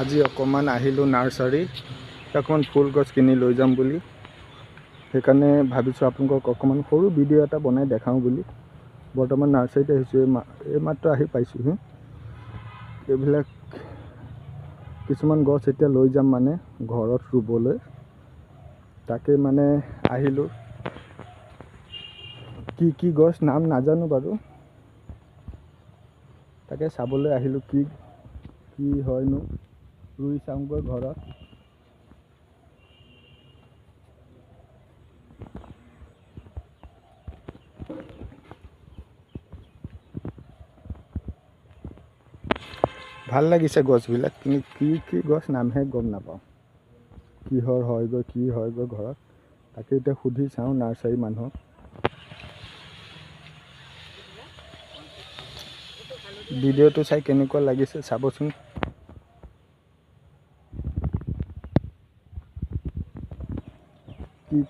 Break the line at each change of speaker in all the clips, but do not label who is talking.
আজি অকণমান আহিলোঁ নাৰ্চাৰী, অকণমান ফুল গছ কিনি লৈ যাম বুলি। সেইকাৰণে ভাবিছোঁ আপোনালোকক অকণমান সৰু ভিডিঅ' এটা বনাই দেখাওঁ বুলি। বৰ্তমান নাৰ্চাৰীত আহিছোঁ, এইমাত্ৰ আহি পাইছোঁহি। এইবিলাক কিছুমান গছ এতিয়া লৈ যাম মানে ঘৰত ৰুবলৈ, তাকে মানে আহিলোঁ। কি গছ নাম নাজানো বাৰু, তাকে চাবলৈ আহিলোঁ কি হয়নো, ৰুই চাওঁগৈ ঘৰত। ভাল লাগিছে গছবিলাক, কিন্তু কি গছ নামহে গম নাপাওঁ, কিহৰ হয়গৈ ঘৰত। তাকে এতিয়া সুধি চাওঁ নাৰ্চাৰী মানুহক। ভিডিঅ'টো চাই কেনেকুৱা লাগিছে চাবচোন।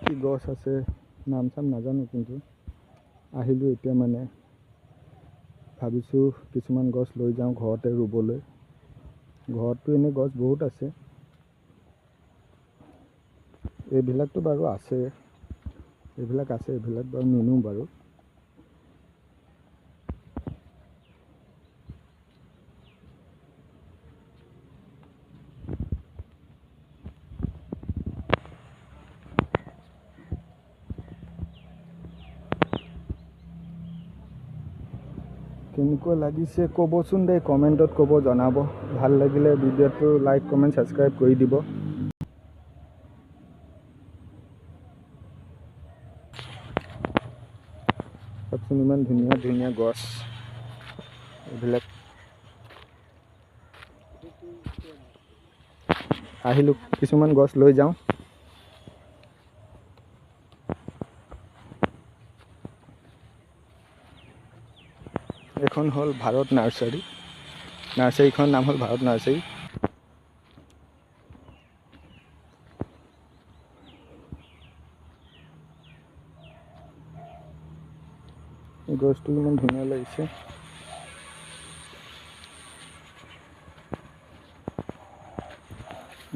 কি গছ আছে নাম চাম নাজানো, কিন্তু আহিলোঁ এতিয়া মানে ভাবিছোঁ কিছুমান গছ লৈ যাওঁ ঘৰতে ৰুবলৈ। ঘৰততো এনেই গছ বহুত আছে, এইবিলাকতো বাৰু আছে, এইবিলাক বাৰু নিনো বাৰু। কেনেকুৱা লাগিছে ক'বচোন দেই, কমেণ্টত ক'ব, জনাব। ভাল লাগিলে ভিডিঅ'টো লাইক কমেণ্ট ছাবস্ক্ৰাইব কৰি দিব। চাওকচোন ইমান ধুনীয়া ধুনীয়া গছ এইবিলাক। আহিলোঁ কিছুমান গছ লৈ যাওঁ। এখন হ'ল ভাৰত নাৰ্চাৰী, নাৰ্চাৰীখনৰ নাম হ'ল ভাৰত নাৰ্চাৰী। এই গছটো ইমান ধুনীয়া লাগিছে।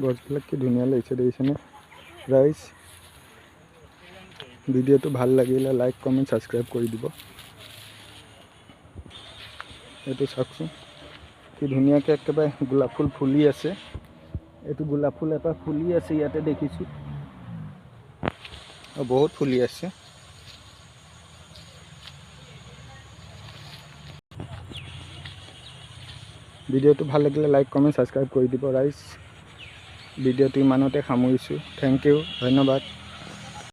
গছবিলাক কি ধুনীয়া লাগিছে দেখিছেনে ৰাইজ। ভিডিঅ'টো ভাল লাগিলে লাইক কমেণ্ট ছাবস্ক্ৰাইব কৰি দিব। এইটো চাওকচোন কি ধুনীয়াকৈ একেবাৰে গোলাপ ফুল ফুলি আছে। এইটো গোলাপ ফুল এটা ফুলি আছে ইয়াতে দেখিছোঁ, বহুত ফুলি আছে। ভিডিঅ'টো ভাল লাগিলে লাইক কমেণ্ট ছাবস্ক্ৰাইব কৰি দিব ৰাইজ। ভিডিঅ'টো ইমানতে সামৰিছোঁ। থেংক ইউ, ধন্যবাদ।